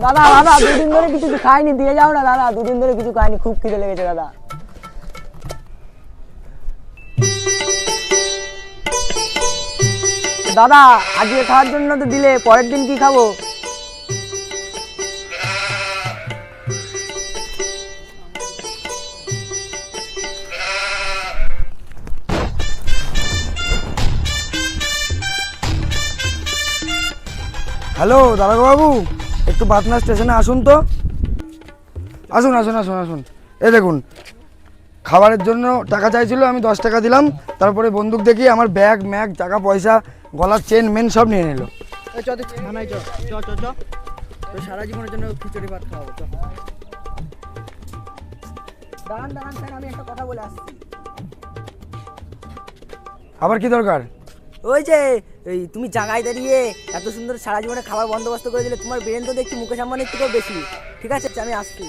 দাদা দাদা দুদিন ধরে কিছু খাইনি, দিয়ে যাও না দাদা, দুদিন ধরে কিছু খাইনি, খুব খিদে লেগেছে দাদা। দাদা আজকে খাওয়ার জন্য তো দিলে, পরের দিন কি খাবো? হ্যালো দারোগাবাবু, একটু পাটনা স্টেশনে আসুন তো। আসুন আসুন আসুন আসুন। এই দেখুন, খাবারের জন্য টাকা চাইছিল, আমি 10 টাকা দিলাম। তারপরে বন্দুক দেখিয়ে আমার ব্যাগ ম্যাগ টাকা পয়সা গলার চেন মেন সব নিয়ে নিল। সারা জীবনের জন্য খিচুড়ি ভাত খাওয়াবো। দাঁড়ান দাঁড়ান স্যার, আমি একটা কথা বলে আসছি। আবার কি দরকার? ওই যে এই তুমি জায়গায় দাঁড়িয়ে এত সুন্দর সারা জীবনে খাবার বন্দোবস্ত করে দিলে, তোমার ব্রেন তো দেখছি মুকেশ আম্বানির থেকেও বেশি। ঠিক আছে আমি আসছি।